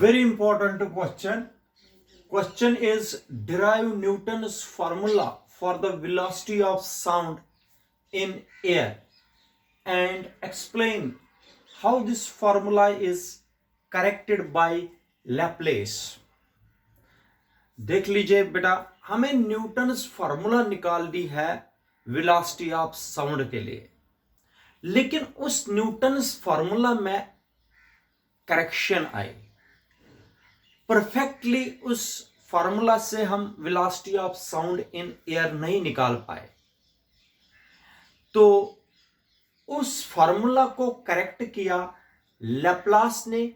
Very important question. Question is derive Newton's formula for the velocity of sound in air and explain how this formula is corrected by Laplace. देख लीजिए बेटा, हमें Newton's formula निकाल दी है velocity of sound के लिए, लेकिन उस न्यूटन्स फॉर्मूला में करेक्शन आई। परफेक्टली उस फॉर्मूला से हम velocity of sound in air नहीं निकाल पाए, तो उस फॉर्मूला को करेक्ट किया लैप्लास ने।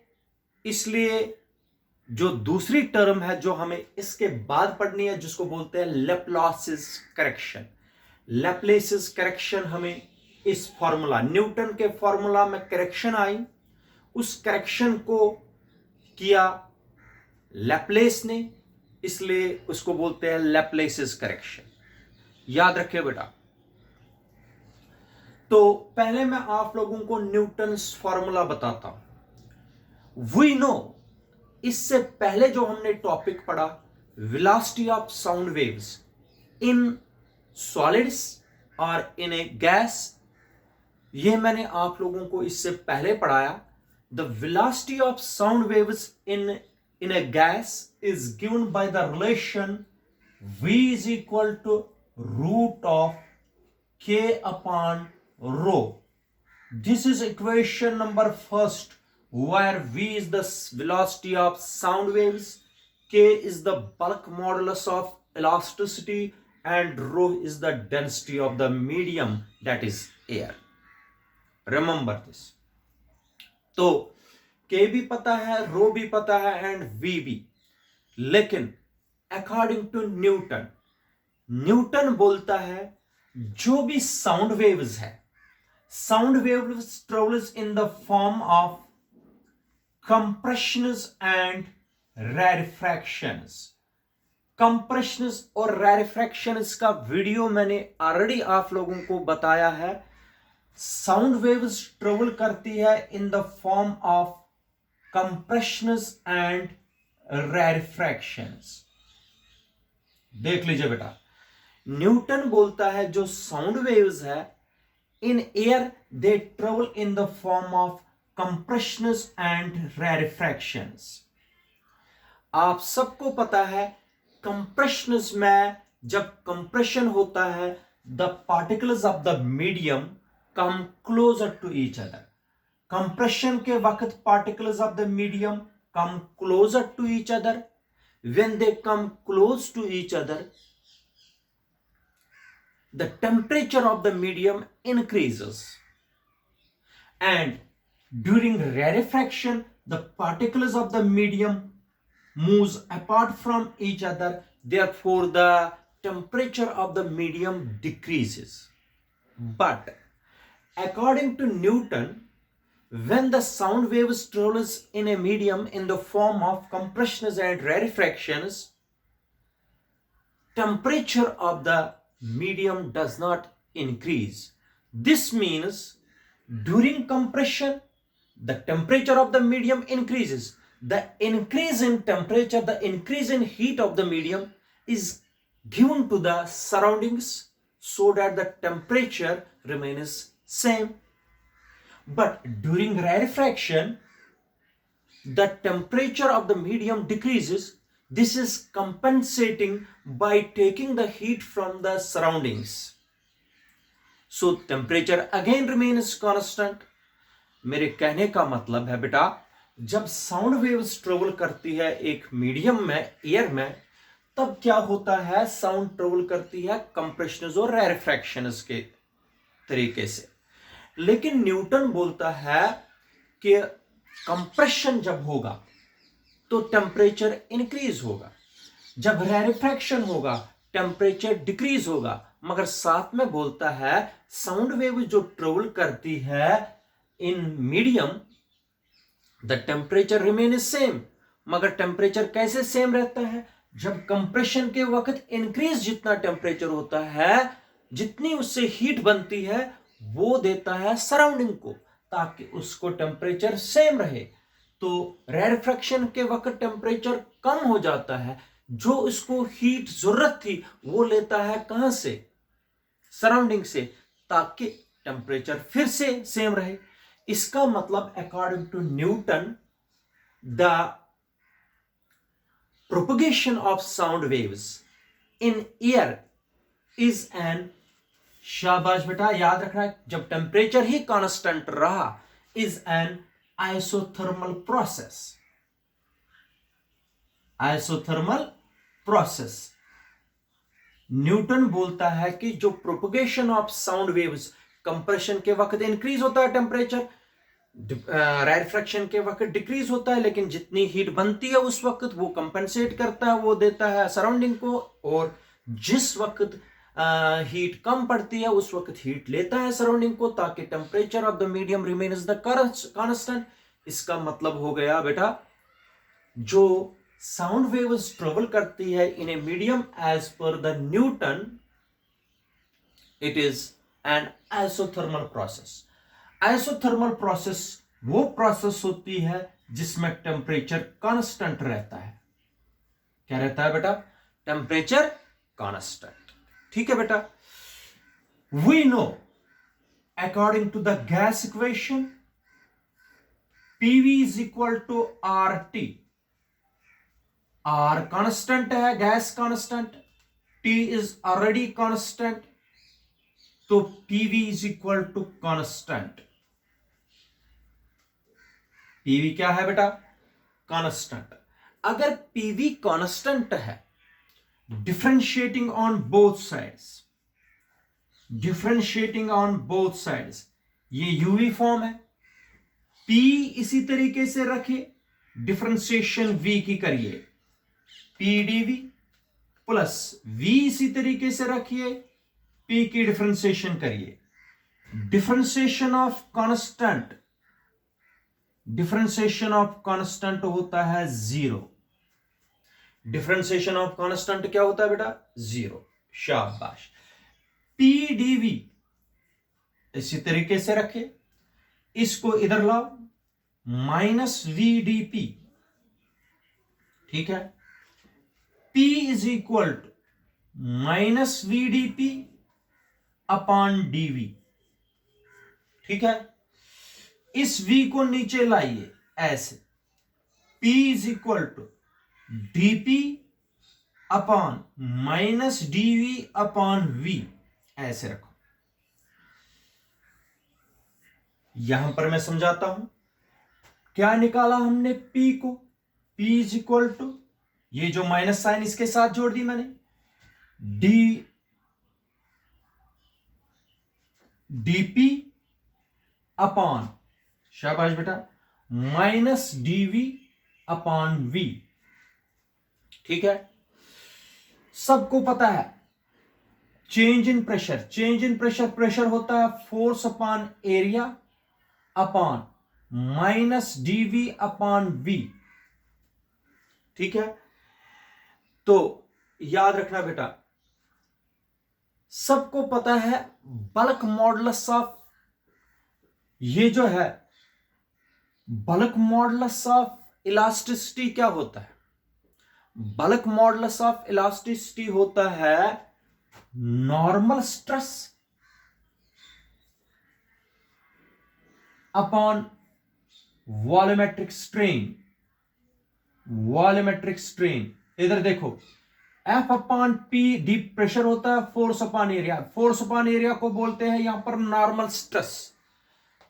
इसलिए जो दूसरी टर्म है जो हमें इसके बाद पढ़नी है, जिसको बोलते हैं लैप्लासिस करेक्शन। लैप्लासिस करेक्शन हमें इस फॉर्मूला न्यूटन के फॉर्मूला में करेक्शन आई, उस करेक्शन को किया लैप्लेस ने, इसलिए उसको बोलते हैं लैप्लासिस करेक्शन। याद रखिए बेटा। तो पहले मैं आप लोगों को न्यूटन्स फॉर्मूला बताता हूं। वी नो, इससे पहले जो हमने टॉपिक पढ़ा velocity of sound waves in solids और इन ए गैस, यह मैंने आप लोगों को इससे पहले पढ़ाया। The velocity of sound waves in A gas is given by the relation v is equal to root of k upon rho. This is equation number first, where v is the velocity of sound waves, k is the bulk modulus of elasticity, and rho is the density of the medium, that is air. Remember this. तो k भी पता है, rho भी पता है, and v भी। लेकिन according to Newton बोलता है जो भी साउंड वेव्स है, sound waves travels in the form of compressions and rarefactions. Compressions और रैरिफ्रैक्शंस का वीडियो मैंने ऑलरेडी आप लोगों को बताया है। साउंड वेव्स ट्रेवल करती है in the form of compressions and rarefactions. देख लीजिए बेटा, न्यूटन बोलता है जो साउंड वेव्स है in air they travel in the form of compressions and rarefactions. आप सबको पता है कंप्रेशंस में जब कंप्रेशन होता है the particles of the medium come closer to each other. Compression के वक्त particles of the medium come closer to each other. When they come close to each other, the temperature of the medium increases, and during rarefaction the particles of the medium moves apart from each other, therefore the temperature of the medium decreases. But according to Newton, when the sound waves travels in a medium in the form of compressions and rarefactions, temperature of the medium does not increase. This means during compression, the temperature of the medium increases. The increase in temperature, the increase in heat of the medium is given to the surroundings so that the temperature remains same. But during rarefaction, the temperature of the medium decreases. This is compensating by taking the heat from the surroundings. So temperature again remains constant. मेरे कहने का मतलब है बेटा, जब sound waves travel करती है एक मीडियम में, एयर में, तब क्या होता है, साउंड ट्रेवल करती है कंप्रेशंस और रैरिफ्रैक्शंस के तरीके से। लेकिन न्यूटन बोलता है कि कंप्रेशन जब होगा तो टेम्परेचर इंक्रीज होगा, जब रैरिफ्रैक्शन होगा टेम्परेचर डिक्रीज होगा। मगर साथ में बोलता है साउंड वेव जो ट्रेवल करती है in medium, the temperature remain same. मगर टेम्परेचर कैसे सेम रहता है, जब कंप्रेशन के वक्त इंक्रीज जितना टेम्परेचर होता है, जितनी उससे हीट बनती है वो देता है सराउंडिंग को, ताकि उसको टेम्परेचर सेम रहे। तो रेफ्रैक्शन के वक्त टेम्परेचर कम हो जाता है, जो उसको हीट जरूरत थी वो लेता है कहां से, सराउंडिंग से, ताकि टेम्परेचर फिर से सेम रहे। इसका मतलब according to Newton the propagation of sound waves in air is an, शाबाश बेटा याद रखना है, जब टेम्परेचर ही कांस्टेंट रहा, is an isothermal process. Isothermal process. Newton बोलता है कि जो propagation of sound waves compression के वक्त इंक्रीज होता है टेम्परेचर, रेफ्रैक्शन के वक्त डिक्रीज होता है, लेकिन जितनी हीट बनती है उस वक्त वो कंपेंसेट करता है, वो देता है सराउंडिंग को, और जिस वक्त हीट कम पड़ती है उस वक्त हीट लेता है सराउंडिंग को, ताकि temperature of the medium remains the constant. इसका मतलब हो गया बेटा, जो साउंड वेव्स ट्रेवल करती है in a medium as per the Newton, it is an isothermal process. Isothermal process वो प्रोसेस होती है जिसमें टेम्परेचर कांस्टेंट रहता है। क्या रहता है बेटा? Temperature constant. ठीक है बेटा। We know according to the gas equation PV is equal to R T. R constant है, gas constant, T is already constant, तो PV is equal to constant. PV क्या है बेटा? कांस्टेंट। अगर पीवी कांस्टेंट है, differentiating on both sides, differentiating on both sides, ये UV form है। P इसी तरीके से रखिए, डिफरेंशिएशन वी की करिए, पी डीवी, प्लस वी इसी तरीके से रखिए, पी की डिफरेंशिएशन करिए। Differentiation of constant, differentiation of constant होता है जीरो। डिफरेंशिएशन ऑफ कांस्टेंट क्या होता है बेटा? जीरो। शाबाश। पी डीवी इसी तरीके से रखे, इसको इधर लाओ, माइनस वी डी पी। ठीक है। P is equal to minus V d P upon dV. ठीक है। इस V को नीचे लाइए ऐसे, P is equal to dP upon minus dV upon V, ऐसे रखो। यहां पर मैं समझाता हूं। क्या निकाला हमने P को? P इज इक्वल टू, ये जो माइनस साइन इसके साथ जोड़ दी मैंने, डीपी अपॉन, शाबाश बेटा, माइनस डीवी अपॉन वी। ठीक है। सबको पता है change in pressure, change in pressure, pressure होता है force upon area upon minus dV upon V. ठीक है। तो याद रखना बेटा, सबको पता है बल्क मॉडुलस ऑफ, ये जो है बल्क मॉडुलस ऑफ इलास्टिसिटी क्या होता है? बल्क मॉडुलस ऑफ इलास्टिसिटी होता है normal stress upon volumetric strain. Volumetric strain, इधर देखो, F upon P dP pressure होता है, force upon area, force upon area को बोलते हैं यहां पर नॉर्मल स्ट्रेस।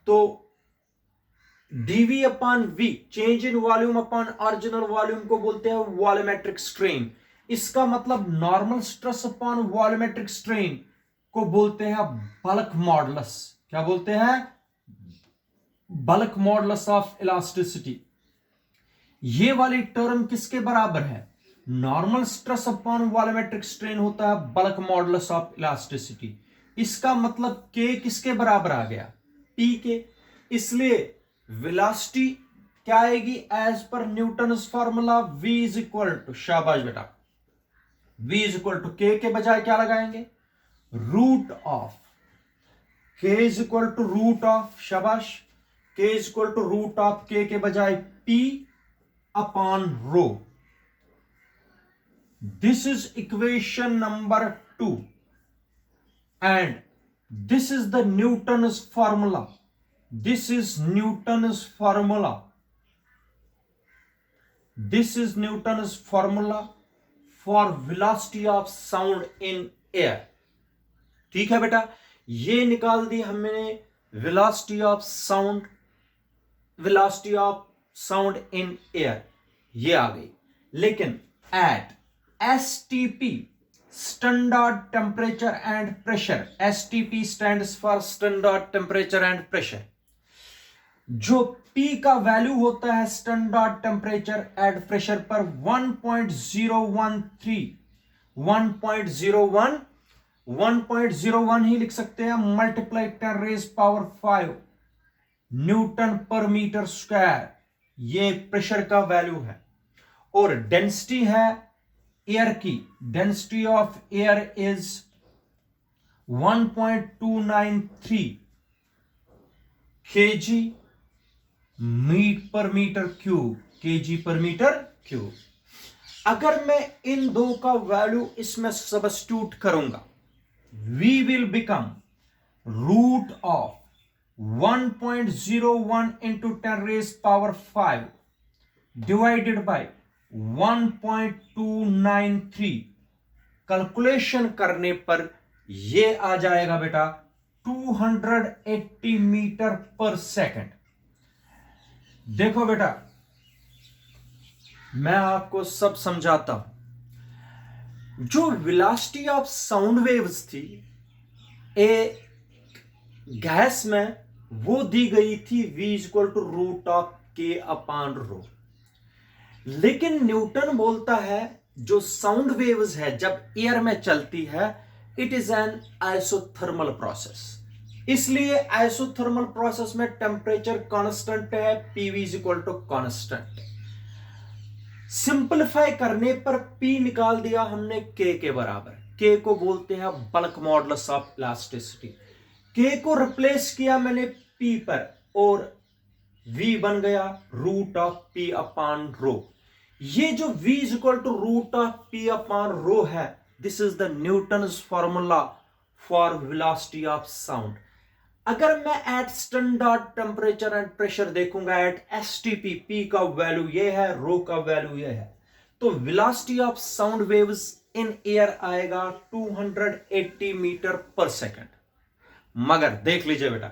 तो dV upon V, change in volume upon original volume को बोलते हैं वॉल्यूमेट्रिक स्ट्रेन। इसका मतलब normal stress upon volumetric strain को बोलते हैं बल्क मॉडुलस। क्या बोलते हैं? Bulk modulus of elasticity. ये वाली टर्म किसके बराबर है? Normal stress upon volumetric strain होता है बल्क मॉडुलस ऑफ इलास्टिसिटी। इसका मतलब K किसके बराबर आ गया? P के। इसलिए वेलोसिटी क्या आएगी? एज पर Newton's formula V is equal to, शाबाश बेटा, V is equal to K के बजाय क्या लगाएंगे? Root of, K is equal to root of, शाबाश, k is equal to root of k के बजाय p upon rho. This is equation number 2 and this is the Newton's formula. This is Newton's formula. This is Newton's formula for velocity of sound in air. ठीक है बेटा, ये निकाल दी हमने velocity of sound, velocity of sound in air, ये आ गई. लेकिन at STP standard temperature and pressure, STP stands for standard temperature and pressure, जो P का वैल्यू होता है स्टैंडर्ड टेम्परेचर एंड प्रेशर पर 1.013, 1.01 ही लिख सकते हैं, मल्टीप्लाई 10⁻⁵ न्यूटन पर मीटर स्क्वायर, ये प्रेशर का वैल्यू है. और डेंसिटी है एयर की, density of air is 1.293 kg पर मीटर क्यूब, kg पर मीटर क्यूब. अगर मैं इन दो का वैल्यू इसमें सब्स्टिट्यूट करूंगा, we will become root of 1.01 into 10⁵ divided by 1.293. Calculation करने पर ये आ जाएगा बेटा 280 मीटर पर सेकंड. देखो बेटा, मैं आपको सब समझाता हूं. जो वेलोसिटी ऑफ साउंड वेव्स थी ए गैस में, वो दी गई थी v equal to root of k upon rho. लेकिन न्यूटन बोलता है जो साउंड वेव्स है जब एयर में चलती है, it is an isothermal process. इसलिए आइसोथर्मल प्रोसेस में टेम्परेचर कांस्टेंट है, PV is equal to constant. Simplify करने पर P निकाल दिया हमने K के बराबर. K को बोलते हैं bulk modulus of elasticity. K को रिप्लेस किया मैंने P पर और V बन गया root of P upon rho. ये जो V is equal to root of P upon rho है, this is the Newton's formula for velocity of sound. अगर मैं at standard temperature and pressure देखूंगा एट STP, P का value ये है, rho का वैल्यू ये है, तो velocity of sound waves in air आएगा 280 मीटर पर सेकंड. मगर देख लीजिए बेटा,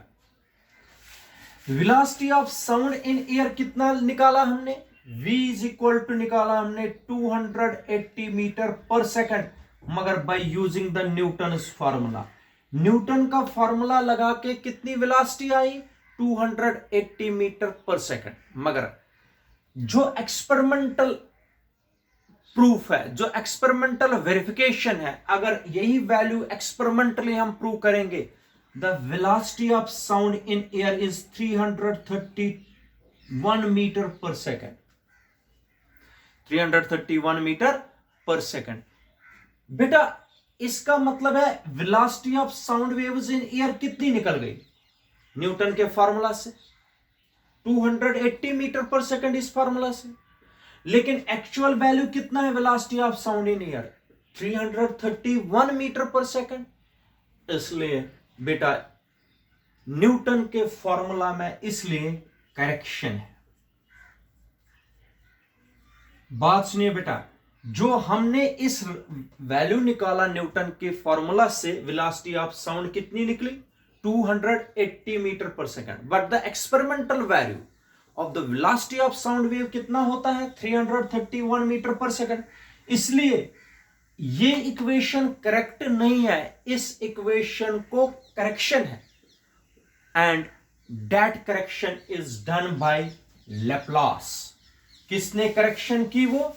velocity of sound in air कितना निकाला हमने, v इज इक्वल टू निकाला हमने 280 मीटर पर सेकंड, मगर by using the Newton's formula. Newton का फार्मूला लगा के कितनी वेलोसिटी आई, 280 मीटर पर सेकंड. मगर जो एक्सपेरिमेंटल प्रूफ है, जो एक्सपेरिमेंटल वेरिफिकेशन है, अगर यही वैल्यू एक्सपेरिमेंटली हम प्रूव करेंगे, the velocity of sound in air is 331 metre per second. 331 metre per second. बेटा इसका मतलब है velocity of sound waves in air कितनी निकल गई न्यूटन के फार्मूला से, 280 मीटर पर सेकंड इस फार्मूला से. लेकिन एक्चुअल वैल्यू कितना है velocity of sound in air, 331 metre per second. इसलिए बेटा न्यूटन के फॉर्मूला में इसलिए करेक्शन है. बात सुनिए बेटा, जो हमने इस वैल्यू निकाला न्यूटन के फॉर्मूला से, वेलोसिटी ऑफ साउंड कितनी निकली, 280 metre per second. But the experimental value of the velocity of sound wave कितना होता है, 331 मीटर पर सेकंड. इसलिए ये इक्वेशन करेक्ट नहीं है, इस इक्वेशन को करेक्शन है. And that correction is done by Laplace. किसने करेक्शन की, वो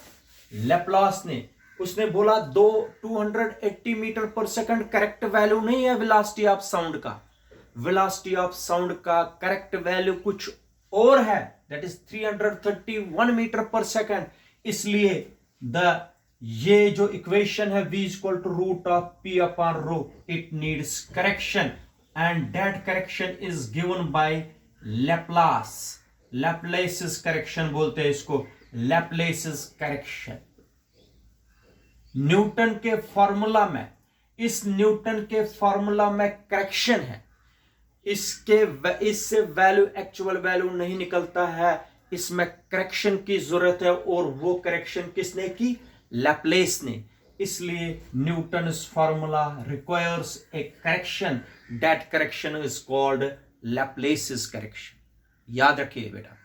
लैप्लास ने. उसने बोला 280 metre per second correct value नहीं है वेलोसिटी ऑफ साउंड का. वेलोसिटी ऑफ साउंड का करेक्ट वैल्यू कुछ और है, that is 331 metre per second. इसलिए ये जो इक्वेशन है v equal to root of P upon rho, it needs correction and that correction is given by Laplace's correction बोलते हैं इसको, लैप्लेसिस करेक्शन। न्यूटन के फॉर्मूला में, इस न्यूटन के फॉर्मूला में करेक्शन है, इससे वैल्यू एक्चुअल वैल्यू नहीं निकलता है, इसमें करेक्शन की जरूरत है, और वो करेक्शन किसने की? लैप्लेस ने। इसलिए Newton's formula requires a correction, that correction is called Laplace's correction. याद रखिए बेटा।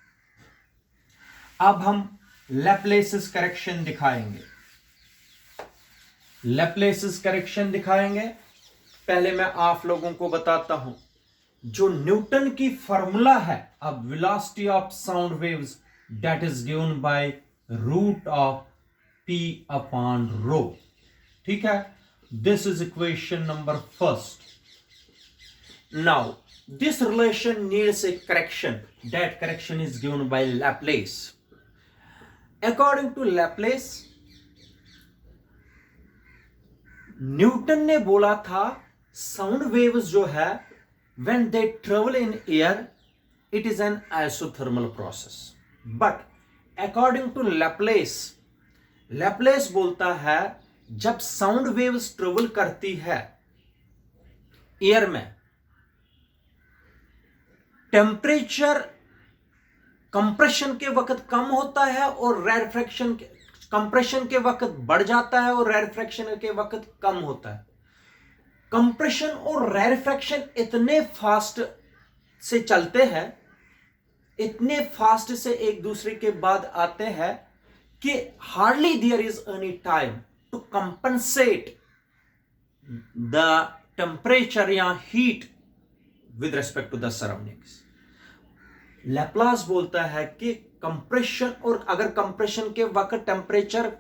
अब हम लैप्लेसिस करेक्शन दिखाएंगे, लैप्लेसिस करेक्शन दिखाएंगे। पहले मैं आप लोगों को बताता हूं, जो न्यूटन की फॉर्मूला है अब velocity of sound waves, that is given by root of p upon rho. ठीक है, this is equation number first. Now this relation needs a correction, that correction is given by Laplace. According to Laplace, Newton ने बोला था sound waves जो है when they travel in air it is an isothermal process, but according to Laplace बोलता है जब sound waves travel करती है एयर में, टेम्परेचर कंप्रेशन के वक्त कम होता है और रैरफ्रैक्शन कंप्रेशन के वक्त बढ़ जाता है और रैरफ्रैक्शन के वक्त कम होता है। कंप्रेशन और रैरफ्रैक्शन इतने फास्ट से चलते हैं, इतने फास्ट से एक दूसरे के बाद आते हैं कि hardly there is any time to compensate the temperature या heat with respect to the surroundings. Laplace बोलता है कि कंप्रेशन, और अगर कंप्रेशन के वक्त टेम्परेचर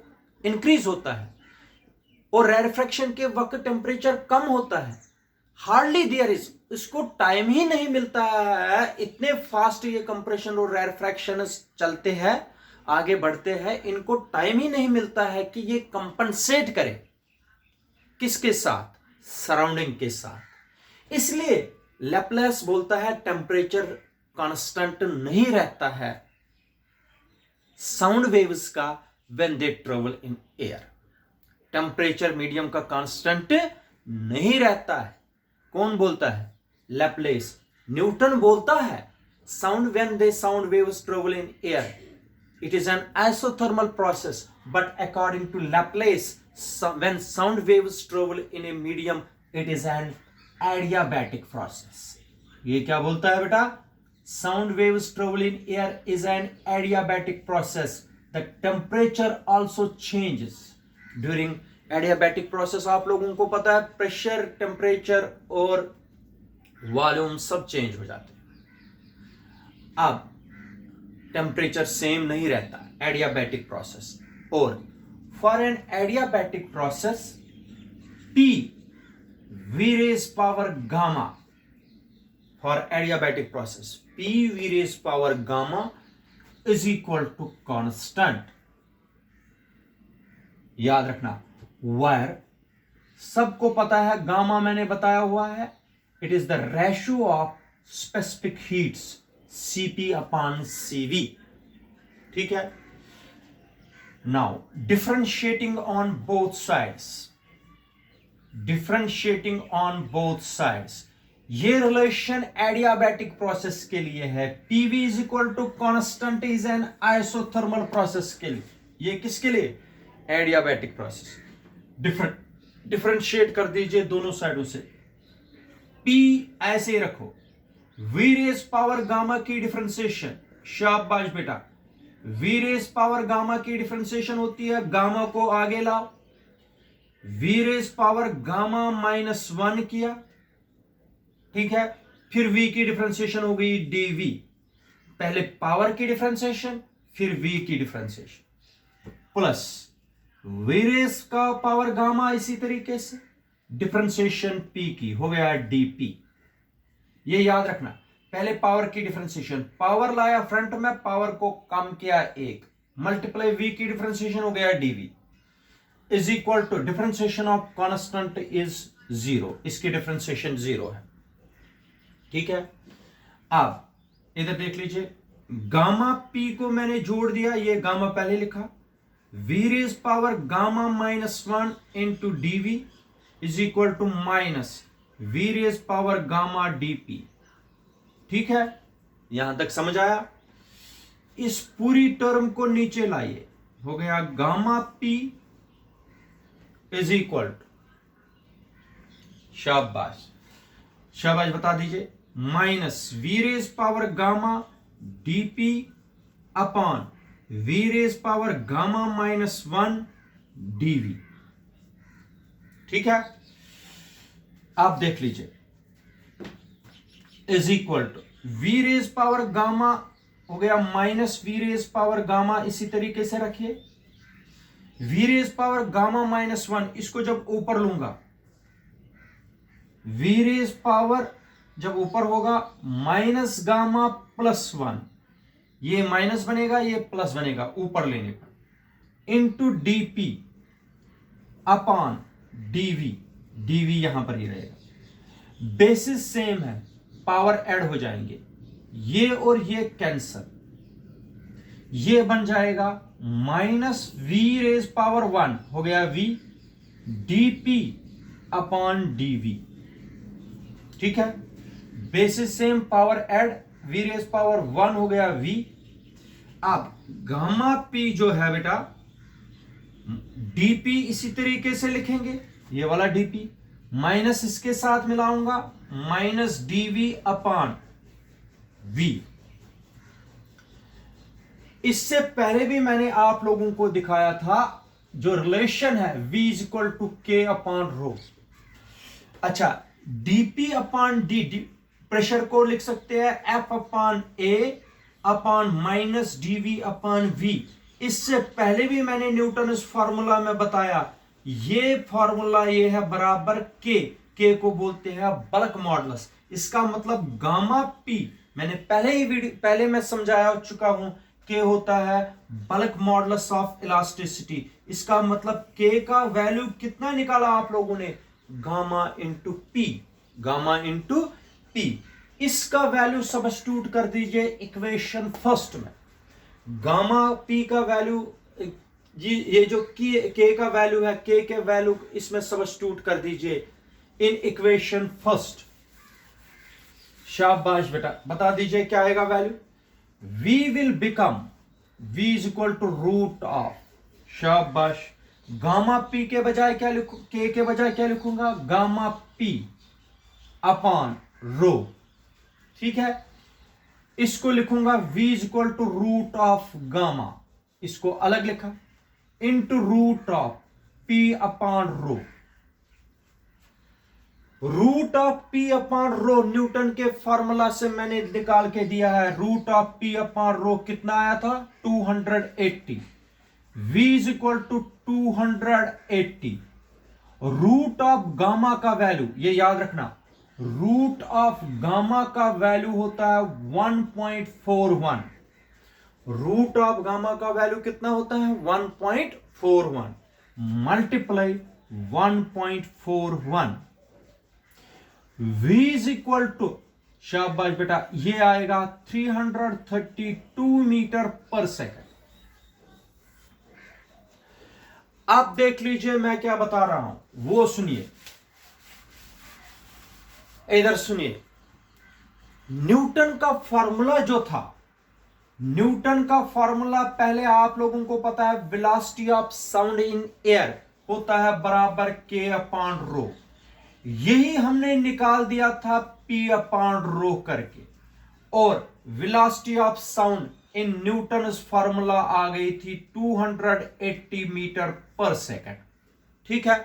इंक्रीज होता है और रैरफ्रैक्शन के वक्त टेम्परेचर कम होता है, हार्डली देयर इज, इसको टाइम ही नहीं मिलता है, इतने फास्ट ये कंप्रेशन और रैरफ्रैक्शन चलते हैं, आगे बढ़ते हैं, इनको टाइम ही नहीं मिलता है कि ये कंपनसेट करे किसके साथ? सराउंडिंग के साथ। इसलिए लैप्लेस बोलता है टेम्परेचर कांस्टेंट नहीं रहता है साउंड वेव्स का when they travel in air. Temperature medium का कांस्टेंट नहीं रहता है। कौन बोलता है? लैप्लेस। न्यूटन बोलता है sound when they sound waves travel in air it is an isothermal process, but according to Laplace, when sound waves travel in a medium it is an adiabatic process। ये क्या बोलता है बेटा? Sound waves travel in air is an adiabatic process, the temperature also changes during adiabatic process। आप लोगों को पता है प्रेशर, टेम्परेचर और वॉल्यूम सब चेंज हो जाते हैं। अब टेम्परेचर सेम नहीं रहता, एडियाबैटिक प्रोसेस। और for an adiabatic process P V raise power gamma, for adiabatic process P V raise power gamma is equal to constant। याद रखना, where सबको पता है गामा मैंने बताया हुआ है, it is the ratio of specific heats Cp upon Cv। ठीक है। Now differentiating on both sides, differentiating on both sides, ये रिलेशन एडियाबैटिक प्रोसेस के लिए है। Pv is equal to constant is an isothermal process के लिए। ये किसके लिए? Adiabatic process. डिफरेंशिएट कर दीजिए दोनों साइडों से। P ऐसे ही रखो, V रेज पावर गामा की डिफरेंशिएशन, शाबाश बेटा, V रेज पावर गामा की डिफरेंशिएशन होती है, गामा को आगे लाओ, V रेज पावर गामा -1 किया, ठीक है, फिर V की डिफरेंशिएशन हो गई dV। पहले पावर की डिफरेंशिएशन, फिर V की डिफरेंशिएशन, प्लस V रेज का पावर गामा, इसी तरीके से डिफरेंशिएशन P की, हो गया dP। ये याद रखना, पहले पावर की डिफरेंशिएशन, पावर लाया फ्रंट में, पावर को कम किया 1, मल्टीप्लाई V की डिफरेंशिएशन हो गया dV is equal to differentiation of constant is 0, इसकी डिफरेंशिएशन 0 है। ठीक है। अब इधर देख लीजिए, गामा पी को मैंने जोड़ दिया, ये गामा पहले लिखा, V raise power gamma -1 into dV is equal to minus V raise power gamma dP. ठीक है, यहां तक समझ आया? इस पूरी टर्म को नीचे लाइए, हो गया gamma P is equal to, शाबाश शाबाश बता दीजिए, minus V raise power gamma dP upon V raise power gamma -1 dV. ठीक है, आप देख लीजिए, is equal to V raise power gamma हो गया minus V raise power gamma, इसी तरीके से रखिए, वी रेज पावर गामा -1, इसको जब ऊपर लूंगा, वी रेज पावर जब ऊपर होगा माइनस गामा +1, ये माइनस बनेगा, ये प्लस बनेगा ऊपर लेने पर, into dP upon dV, dV यहां पर ही रहेगा, बेसिस सेम है, पावर ऐड हो जाएंगे, ये और ये कैंसल, ये बन जाएगा माइनस वी रेज पावर 1 हो गया वी डीपी अपॉन डीवी। ठीक है, basis same, power add, V raise power 1 हो गया वी। अब गामा पी जो है बेटा, डीपी इसी तरीके से लिखेंगे, ये वाला डीपी माइनस इसके साथ मिलाऊंगा, माइनस डीवी अपॉन वी। इससे पहले भी मैंने आप लोगों को दिखाया था जो रिलेशन है V इज इक्वल टू के अपॉन रो। अच्छा, dp अपॉन डी, प्रेशर को लिख सकते हैं F upon A upon minus dv upon v। इससे पहले भी मैंने न्यूटन इस फॉर्मूला में बताया, ये फॉर्मूला ये है बराबर के को बोलते हैं बल्क मॉडुलस। इसका मतलब गामा p, मैंने पहले मैं समझाया चुका हूं, के होता है बल्क मॉडुलस ऑफ इलास्टिसिटी। इसका मतलब के का वैल्यू कितना निकाला आप लोगों ने, gamma into P, gamma into P. इसका वैल्यू सब्स्टिट्यूट कर दीजिए इक्वेशन फर्स्ट में, गामा पी का वैल्यू जी, ये जो के का वैल्यू है, के वैल्यू इसमें सब्स्टिट्यूट कर दीजिए इन इक्वेशन फर्स्ट। शाबाश बेटा, बता दीजिए क्या आएगा value, V will become, V is equal to root of, शाबाश, गामा P के बजाय क्या लिखू, के बजाय क्या लिखूंगा, गामा P अपॉन रो। ठीक है, इसको लिखूंगा V is equal to root of gamma, इसको अलग लिखा, into root of P upon rho. Root of P upon rho Newton के फॉर्मूला से मैंने निकाल के दिया है, root of P upon rho कितना आया था, 280। v is equal to 280। Root of gamma का वैल्यू, ये याद रखना, रूट ऑफ गामा का वैल्यू होता है 1.41। रूट ऑफ गामा का वैल्यू कितना होता है, 1.41 multiply 1.41। V is equal to, शाबाश बेटा, ये आएगा 332 मीटर पर सेकंड। आप देख लीजिए मैं क्या बता रहा हूं, वो सुनिए, इधर सुनिए। न्यूटन का फॉर्मूला जो था, न्यूटन का फॉर्मूला पहले आप लोगों को पता है, velocity of sound in air होता है बराबर के अपॉन रो। यही हमने निकाल दिया था P अपॉन रो करके, और velocity of sound in Newton formula आ गई थी 280 मीटर पर सेकंड। ठीक है,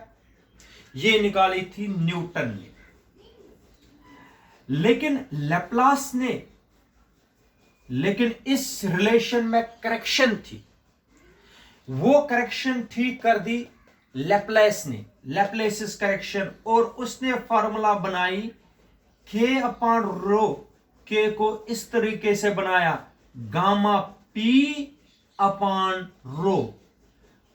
ये निकाली थी न्यूटन ने। लेकिन लैप्लास ने, लेकिन इस रिलेशन में करेक्शन थी, वो करेक्शन ठीक कर दी लैप्लेस ने, लैप्लेसिस करेक्शन, और उसने फॉर्मूला बनाई के अपॉन रो। के को इस तरीके से बनाया, गामा पी अपॉन रो,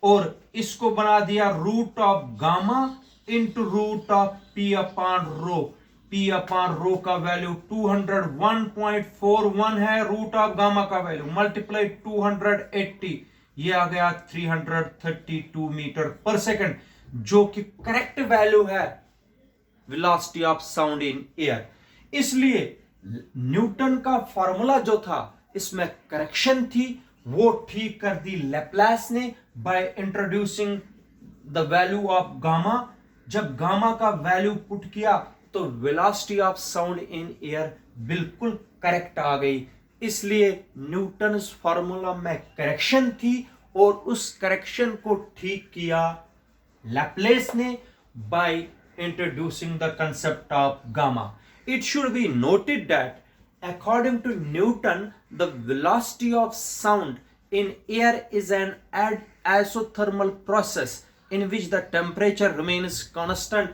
और इसको बना दिया root of gamma into root of P upon rho. P upon rho का वैल्यू 201.41 है, रूट ऑफ गामा का वैल्यू मल्टीप्लाई 280, ये आ गया 332 मीटर पर सेकंड, जो कि करेक्ट वैल्यू है velocity of sound in air. इसलिए न्यूटन का फॉर्मूला जो था इसमें करेक्शन थी, वो ठीक कर दी लैप्लास ने by introducing the value of gamma. जब गामा का वैल्यू पुट किया तो velocity of sound in air बिल्कुल करेक्ट आ गई। इसलिए न्यूटन फॉर्मूला में करेक्शन थी और उस करेक्शन को ठीक किया लैप्लेस ने bye introducing the concept of gamma. It should be noted that according to Newton, the velocity of sound in air is an isothermal process in which the temperature remains constant,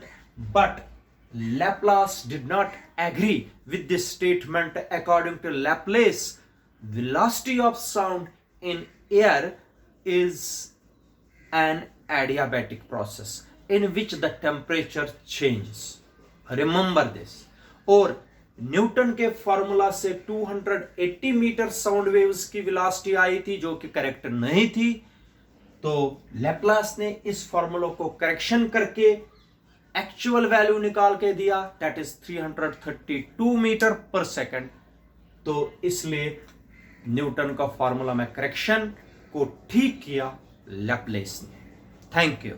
but Laplace did not agree with this statement. According to Laplace, velocity of sound in air is an adiabatic process in which the temperature changes. Remember this. और Newton के formula से 280 metre sound waves की velocity आई थी, जो कि correct नहीं थी। तो लैप्लास ने इस फॉर्मूला को करेक्शन करके एक्चुअल वैल्यू निकाल के दिया, that is 332 metre per second. तो इसलिए न्यूटन का फॉर्मूला में करेक्शन को ठीक किया लैप्लेस ने। Thank you.